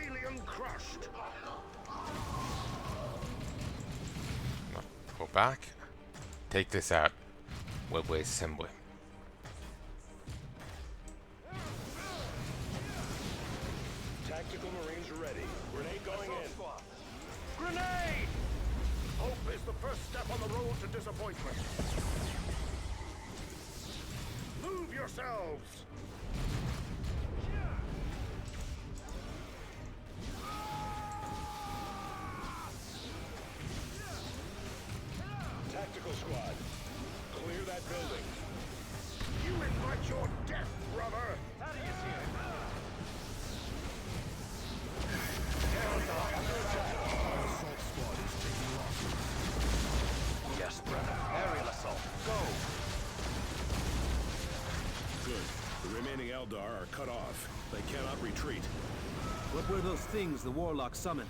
alien crushed. Go back. Take this out. Webway assembly. Tactical Marines ready. Grenade going in. Grenade! Hope is the first step on the road to disappointment. Move yourselves! Tactical squad, clear that building. You invite your death, brother! How do you see it? Assault squad is taking losses. Yes, brother. Aerial assault. Go! Good. The remaining Eldar are cut off. They cannot retreat. What were those things the Warlock summoned?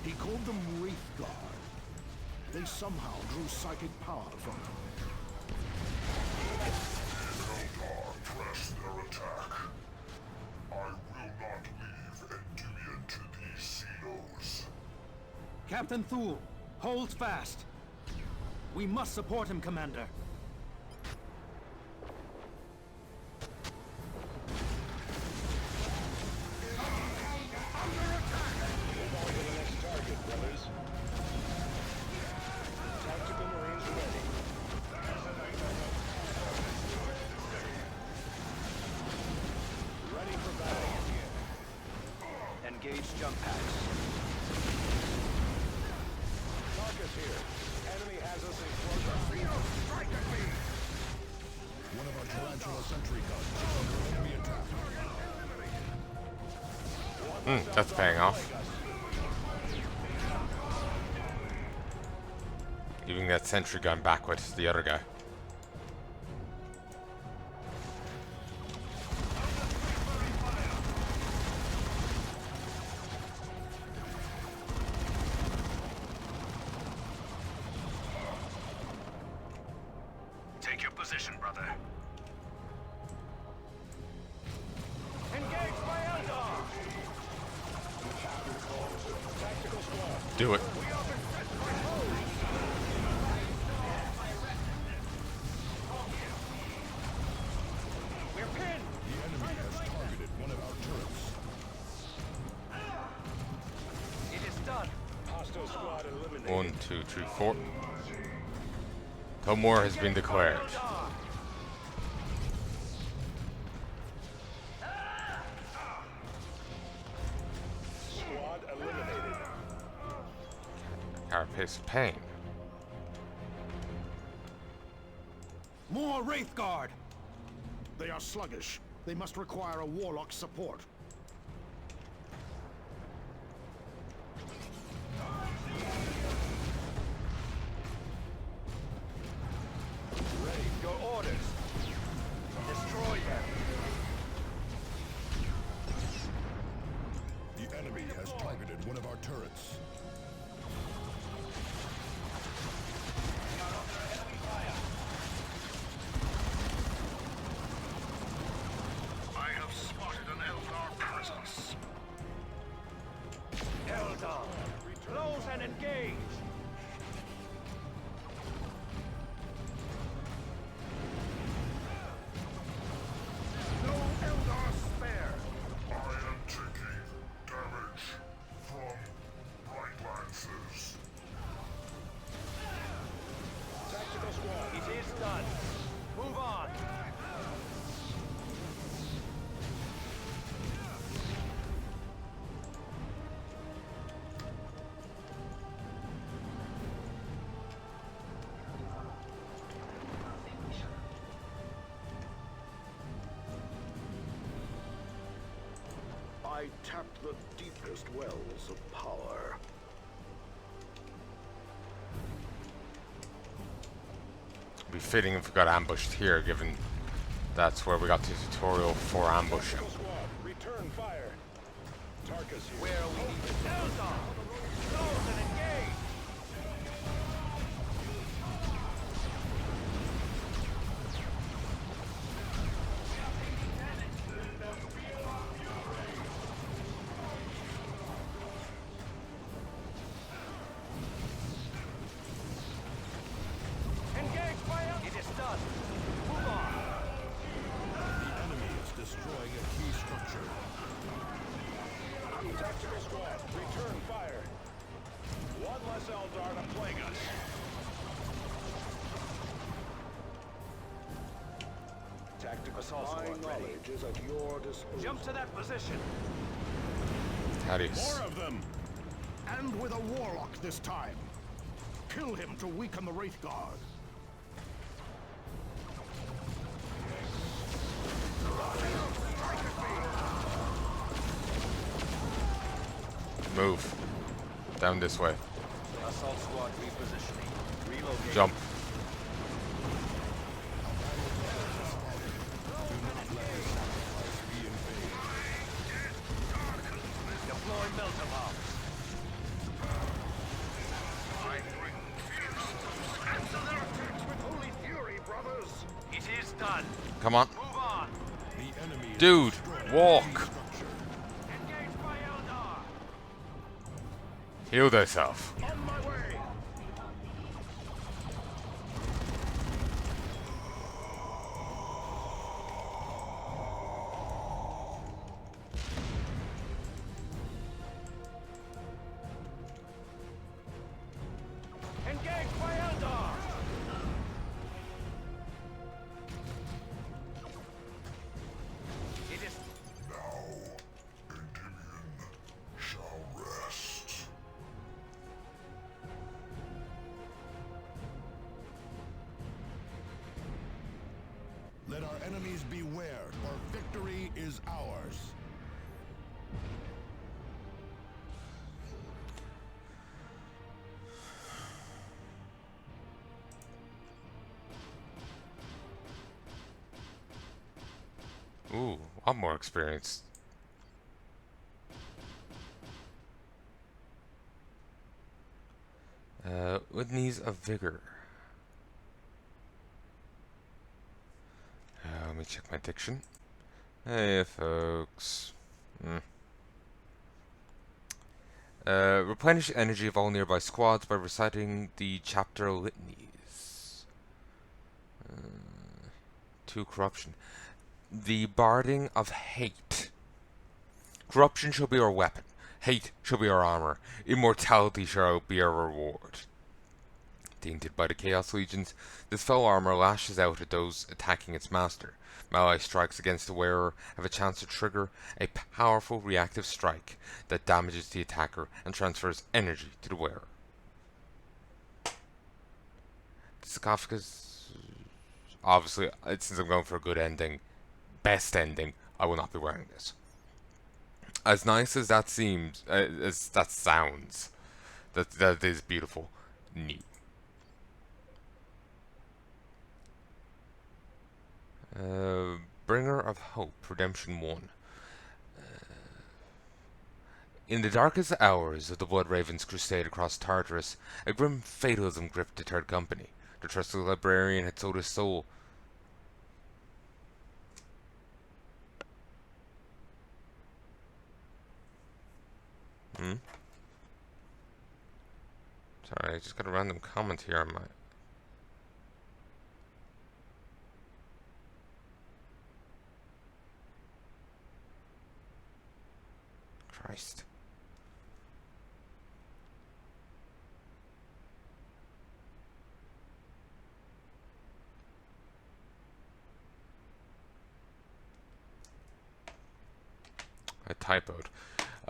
He called them Wraithguard. They somehow drew psychic power from them. Eldar press their attack. I will not leave Endymion to these Xenos. Captain Thule, hold fast. We must support him, Commander. Engage jump packs. Marcus here. Enemy has us in close. Strike at me! One of our tarantula sentry guns is under enemy attack. That's paying off. Giving that sentry gun back with the other guy. Take your position, brother. Engage by Eldar! Tactical squad. Do it. We're pinned! The enemy has targeted one of our turrets. It is done. Hostile squad eliminated. 1, 2, 3, 4. No more has been declared. Squad eliminated. Carapace of pain. More Wraithguard! They are sluggish. They must require a Warlock support. Ready, your orders. Destroy them. The enemy has targeted one of our turrets. I have spotted an Eldar presence. Eldar, close and engage. No Eldar spare. I am taking damage from right lances. Tactical squad. It is done. Move on. I tapped the deepest wells of power. It'd be fitting if we got ambushed here, given that's where we got the tutorial for ambushing. Tactical squad, return fire. Tarkus here. Where are we needed? Eldar! Close and engage! Eldar to plague us. Tactical knowledge is at your disposal. Jump to that position. Thaddeus. More of them. And with a warlock this time. Kill him to weaken the Wraith Guard. Move. Down this way. Assault squad repositioning. Relocate. Jump. Deploy melter bombs. Answer their attacks with holy fury, brothers. It is done. Come on. Move on. Dude, walk. Engage by Eldar. Heal thyself. On my way. Engage by Eldar. It is Now, Endymion shall rest. Let our enemies beware, or victory is ours. Ooh, I'm more experienced. With knees of vigor. Let me check my diction. Hey, folks. Replenish energy of all nearby squads by reciting the chapter litanies. 2 corruption. The barding of hate. Corruption shall be our weapon. Hate shall be our armor. Immortality shall be our reward. Tainted by the Chaos Legions, this foul armor lashes out at those attacking its master. Melee strikes against the wearer have a chance to trigger a powerful reactive strike that damages the attacker and transfers energy to the wearer. The sarcophagus... Obviously, since I'm going for a good ending, best ending, I will not be wearing this. As nice as that seems, as that sounds, that is beautiful. Neat. Bringer of Hope, Redemption 1. In the darkest hours of the Blood Raven's crusade across Tartarus, a grim fatalism gripped the Third Company. The trusted librarian had sold his soul. Sorry, I just got a random comment here on my... Christ. I typoed.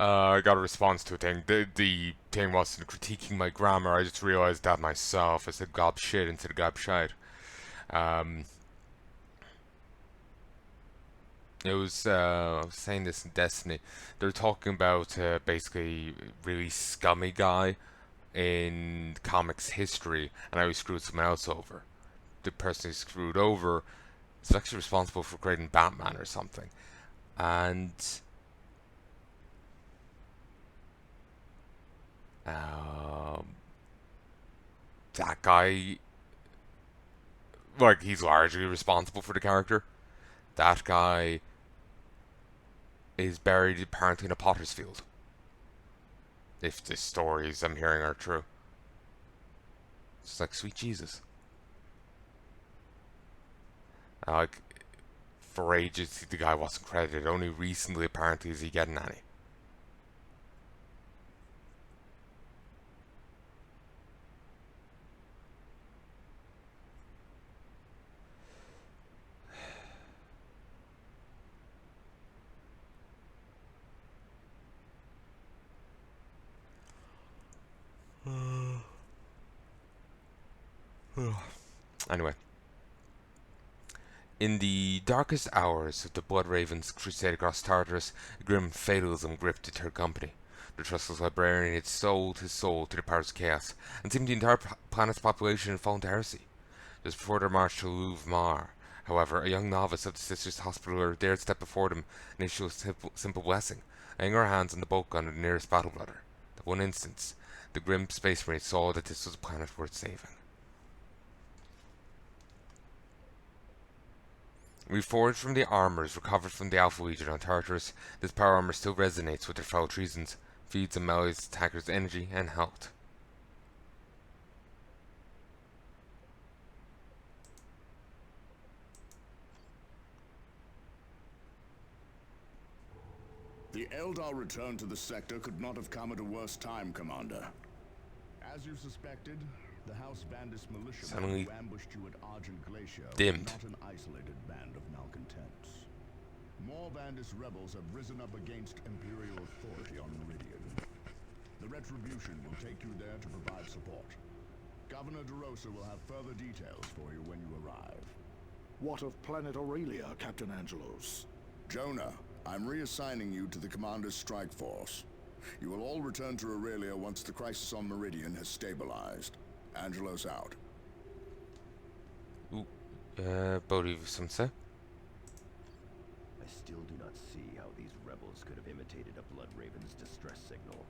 I got a response to a thing. The thing wasn't critiquing my grammar. I just realized that myself. I said gob shit instead of gob shite. It was, I was saying this in Destiny. They're talking about basically really scummy guy in comics history, and how he screwed someone else over. The person he screwed over is actually responsible for creating Batman or something. And that guy, like, he's largely responsible for the character. That guy is buried apparently in a potter's field. If the stories I'm hearing are true. It's like, sweet Jesus. Like, for ages the guy wasn't credited. Only recently apparently is he getting any. Anyway. In the darkest hours of the Blood Ravens' crusade across Tartarus, a grim fatalism gripped the Third Company. The trustless librarian had sold his soul to the powers of chaos, and seemed the entire planet's population had fallen to heresy. Just before their march to Louvre, however, a young novice of the Sisters Hospitaller dared step before them and issue a simple blessing, laying her hands on the bolt gun of the nearest battle bladder. At one instant, the grim space marine saw that this was a planet worth saving. Reforged from the armors recovered from the Alpha Legion on Tartarus, this power armor still resonates with their foul treasons, feeds and mellows attackers' energy and health. The Eldar return to the sector could not have come at a worse time, Commander. As you suspected, the House Vandis militia Suddenly who ambushed you at Argent Glacier dimmed. were not an isolated band of malcontents. More Vandis rebels have risen up against Imperial authority on Meridian. The Retribution will take you there to provide support. Governor DeRosa will have further details for you when you arrive. What of Planet Aurelia, Captain Angelos? Jonah, I'm reassigning you to the Commander's strike force. You will all return to Aurelia once the crisis on Meridian has stabilized. Angelos out. Bodhi, some say? I still do not see how these rebels could have imitated a Blood Raven's distress signal.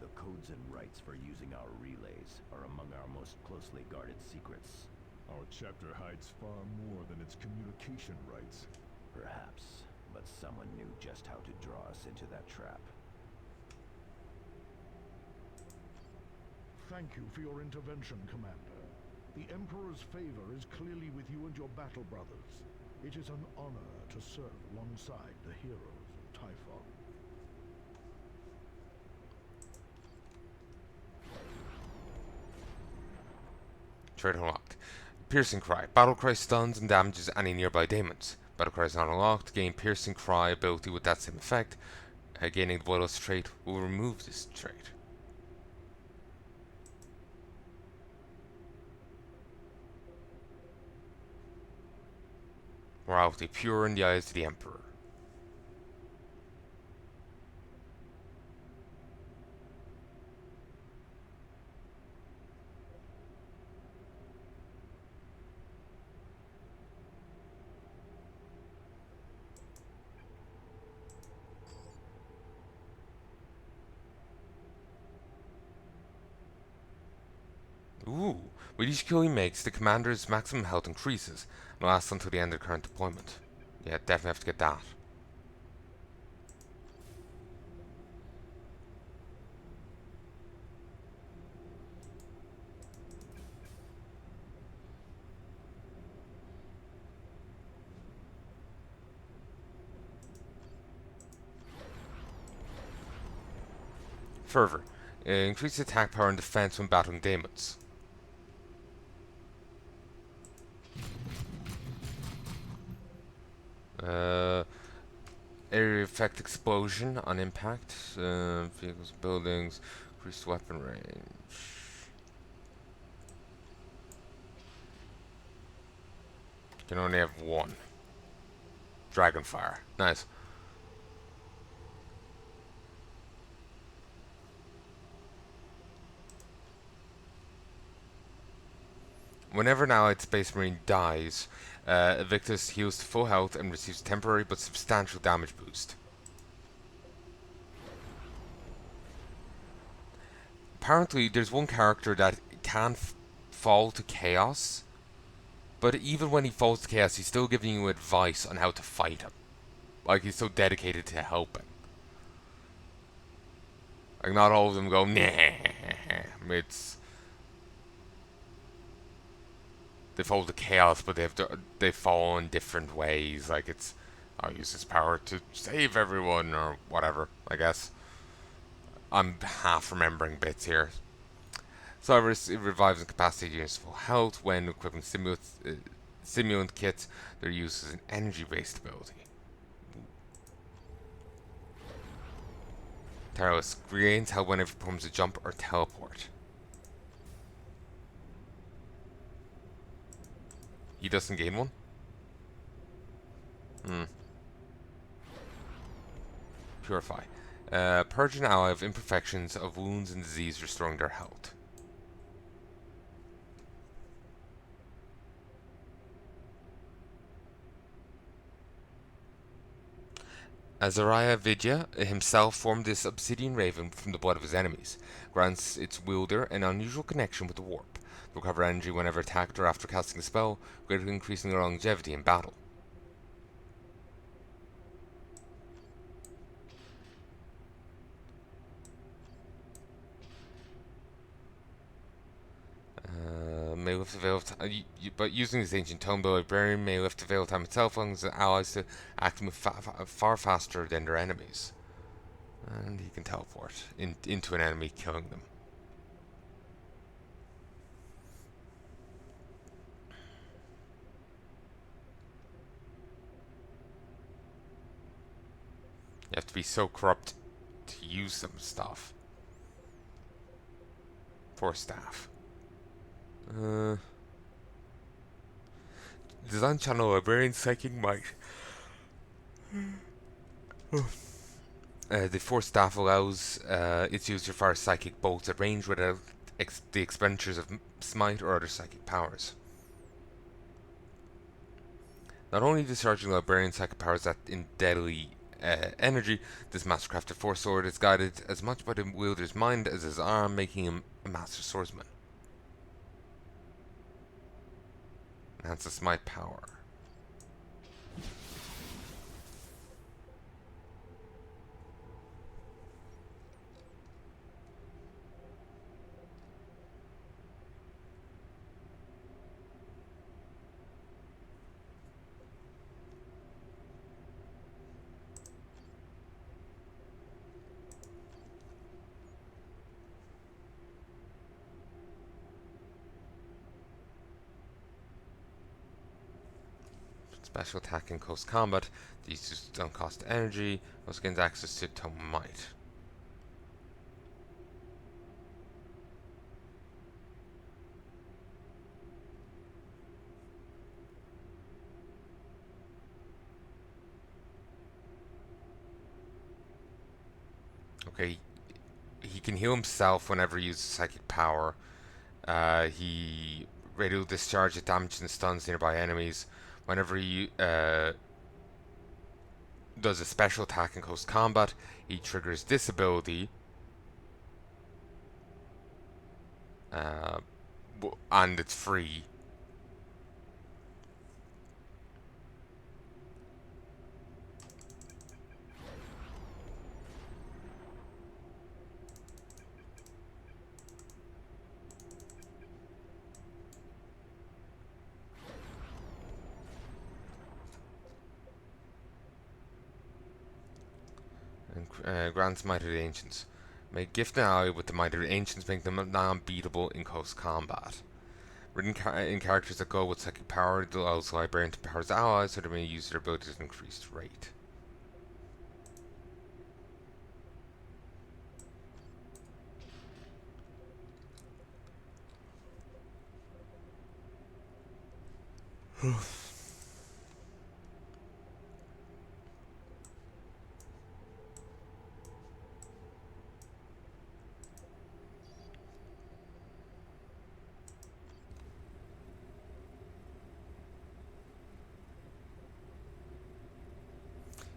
The codes and rites for using our relays are among our most closely guarded secrets. Our chapter hides far more than its communication rights. Perhaps, but someone knew just how to draw us into that trap. Thank you for your intervention, Commander. The Emperor's favor is clearly with you and your battle brothers. It is an honor to serve alongside the heroes of Typhon. Trait unlocked. Piercing Cry. Battle Cry stuns and damages any nearby demons. Battle Cry is not unlocked. Gain Piercing Cry ability with that same effect. Gaining the Bloodlust trait will remove this trait. Morality pure in the eyes of the Emperor. Ooh, with each kill he makes, the commander's maximum health increases and lasts until the end of the current deployment. Yeah, definitely have to get that. Fervor. Increase attack power and defense when battling demons. Area effect explosion on impact. Vehicles, buildings, increased weapon range. Can only have one. Dragonfire. Nice. Whenever an allied Space Marine dies, Invictus heals to full health and receives temporary but substantial damage boost. Apparently, there's one character that can fall to chaos, but even when he falls to chaos, he's still giving you advice on how to fight him. Like, he's so dedicated to helping. Like, not all of them go, nah. It's... They fall to chaos, but they fall in different ways. Like, it's, I'll use this power to save everyone, or whatever, I guess. I'm half remembering bits here. So it revives incapacitated units full health when equipping simulant kits. Their use is an energy-based ability. Tireless regains health whenever it performs a jump or teleport. He doesn't gain one? Purify. Purge an ally of imperfections, of wounds and disease, restoring their health. Azariah Vidya himself formed this obsidian raven from the blood of his enemies. Grants its wielder an unusual connection with the warp. Recover energy whenever attacked or after casting a spell, greatly increasing their longevity in battle. May lift the veil of time, but using this ancient tome, the librarian may lift the veil of time itself, allowing the allies to act far faster than their enemies. And he can teleport into an enemy, killing them. You have to be so corrupt to use some stuff. Poor staff. Design channel librarian psychic might. The force staff allows its user to fire psychic bolts at range without the expenditures of smite or other psychic powers. Not only discharging librarian psychic powers in deadly energy, this mastercrafted force sword is guided as much by the wielder's mind as his arm, making him a master swordsman. Enhances my power. Special attack in close combat. These just don't cost energy. Also gains access to Tome Might. Okay, he can heal himself whenever he uses psychic power. He radio discharge that damages and stuns nearby enemies. Whenever he does a special attack in close combat, he triggers this ability. And it's free. Grants Might of the Ancients. May gift an ally with the Might of the Ancients, making them non-beatable in close combat. Written in characters that go with psychic power, it allows the librarian to power his allies so they may use their abilities at an increased rate.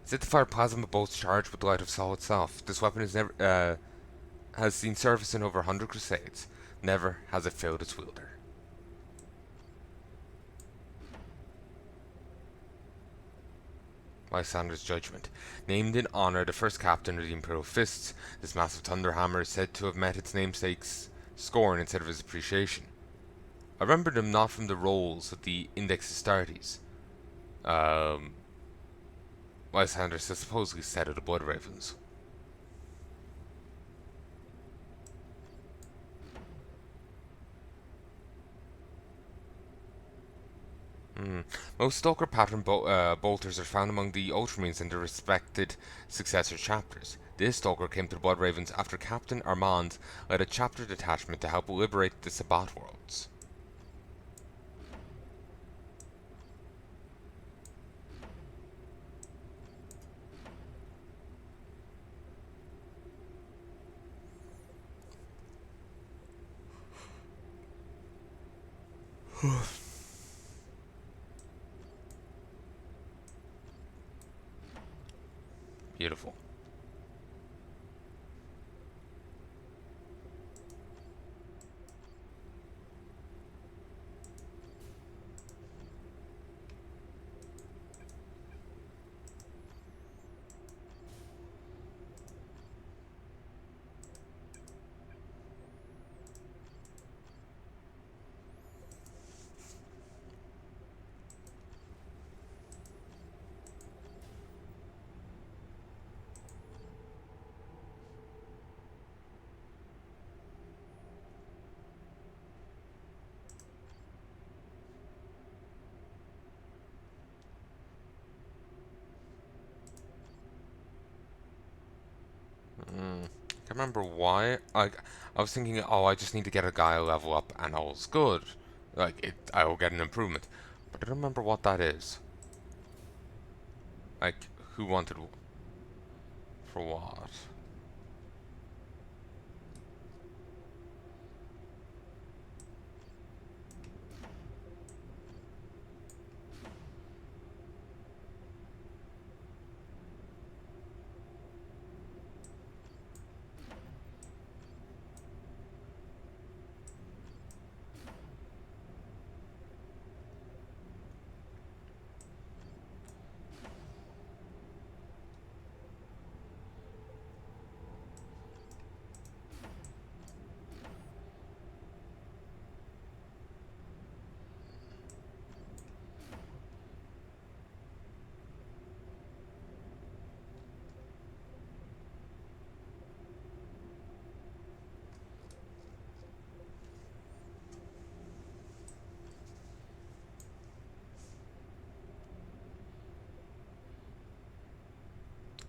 Set to fire plasma bolts charged with the light of Sol itself. This weapon is never has seen service in over 100 crusades. Never has it failed its wielder. Lysander's Judgment. Named in honor of the first captain of the Imperial Fists, this massive thunder hammer is said to have met its namesake's scorn instead of his appreciation. I remember them not from the rolls of the Index Astartes. Lysander supposedly said of the Blood Ravens. Most Stalker pattern bolters are found among the Ultramarines in their respected successor chapters. This Stalker came to the Blood Ravens after Captain Armand led a chapter detachment to help liberate the Sabbat worlds. Beautiful. I can't remember why. I was thinking, oh, I just need to get a guy a level up and all's good. I will get an improvement. But I don't remember what that is. Like, who wanted for what?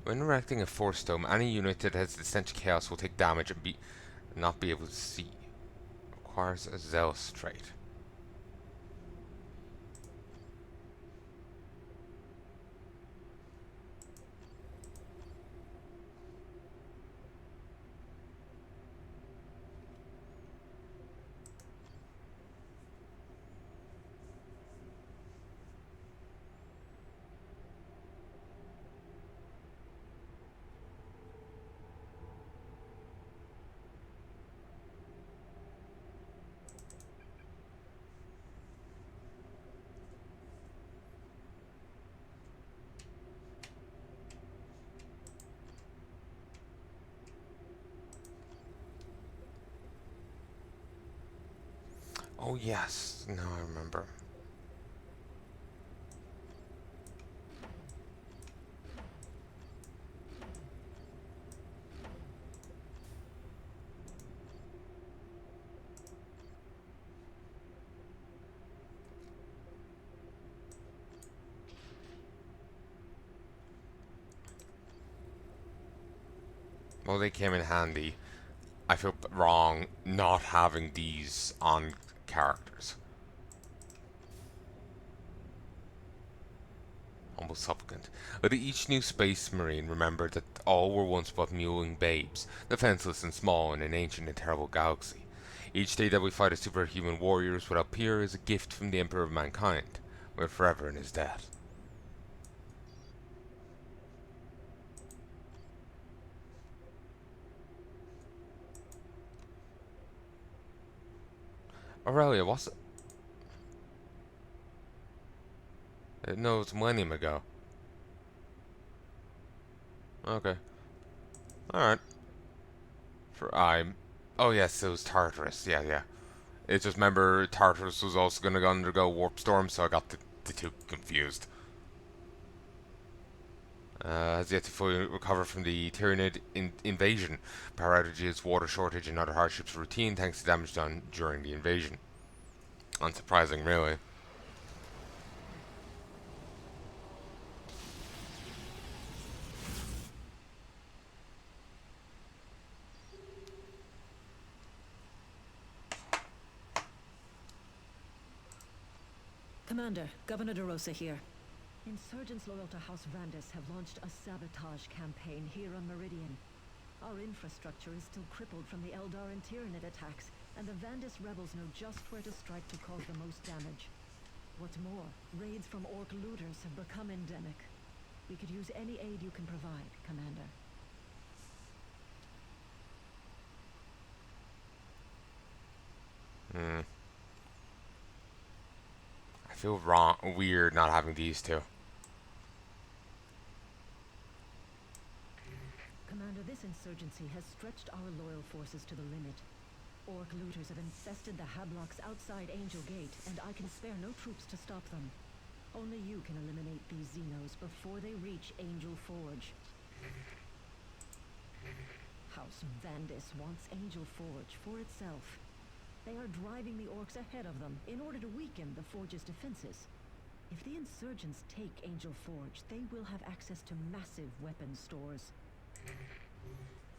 When erecting a force dome, any unit that has the stench of chaos will take damage and not be able to see. Requires a zealous trait. Oh yes, now I remember. Well, they came in handy. I feel wrong not having these on characters. Humble supplicant. Let each new space marine remember that all were once but mewing babes, defenseless and small in an ancient and terrible galaxy. Each day that we fight as superhuman warriors without peer is a gift from the Emperor of Mankind. We're forever in his debt. Aurelia, what's it? No, it's a millennium ago. Okay. Alright. Oh yes, it was Tartarus. Yeah, yeah. It's just remember Tartarus was also going to undergo warp storm, so I got the two confused. Has yet to fully recover from the Tyranid invasion. Power outages, water shortage, and other hardships routine thanks to damage done during the invasion. Unsurprising, really. Commander, Governor DeRosa here. Insurgents loyal to House Vandis have launched a sabotage campaign here on Meridian. Our infrastructure is still crippled from the Eldar and Tyranid attacks, and the Vandis rebels know just where to strike to cause the most damage. What's more, raids from orc looters have become endemic. We could use any aid you can provide, Commander. I feel weird not having these two. Commander, this insurgency has stretched our loyal forces to the limit. Orc looters have infested the Hablocks outside Angel Gate, and I can spare no troops to stop them. Only you can eliminate these Xenos before they reach Angel Forge. House Vandis wants Angel Forge for itself. They are driving the orcs ahead of them in order to weaken the Forge's defenses. If the insurgents take Angel Forge, they will have access to massive weapon stores.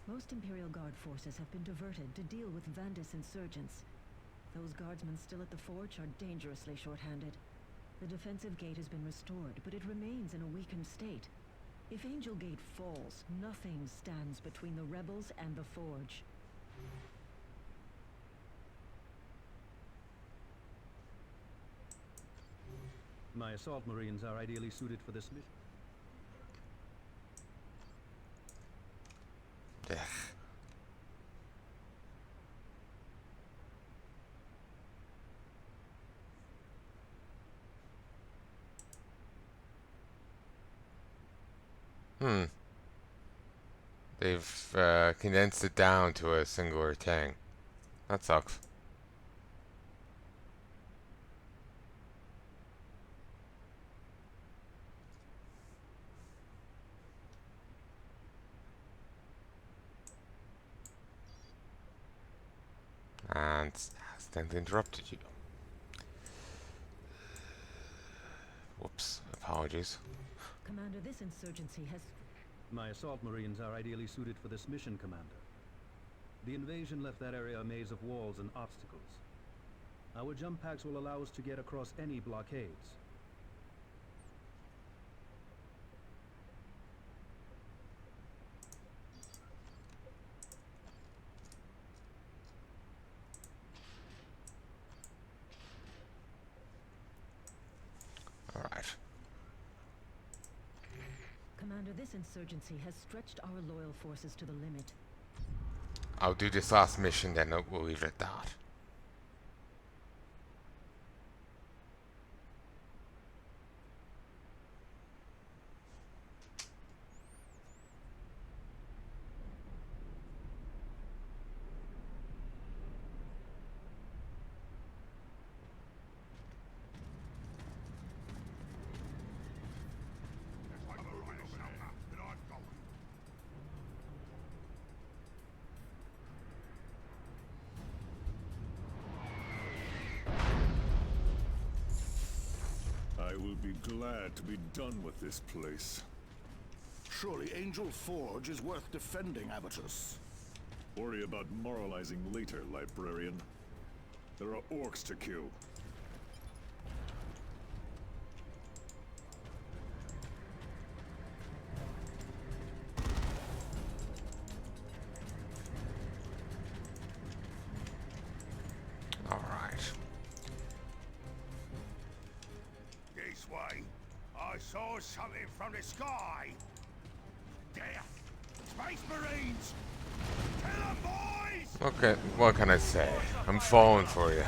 Most Imperial Guard forces have been diverted to deal with Vandis insurgents. Those guardsmen still at the Forge are dangerously short-handed. The defensive gate has been restored, but it remains in a weakened state. If Angel Gate falls, nothing stands between the rebels and the Forge. My assault marines are ideally suited for this mission. Ugh. They've condensed it down to a singular thing. That sucks. And accidentally interrupted you. Whoops, apologies. Commander, this insurgency has... My assault marines are ideally suited for this mission, Commander. The invasion left that area a maze of walls and obstacles. Our jump packs will allow us to get across any blockades. Alright. Commander, this insurgency has stretched our loyal forces to the limit. I'll do this last mission, then we'll leave it at that. I will be glad to be done with this place. Surely Angel Forge is worth defending, Abatus. Worry about moralizing later, librarian. There are orcs to kill. Alright. This way. I saw something from the sky. Death. Space Marines. Kill 'em, boys! Okay, what can I say? I'm falling for you.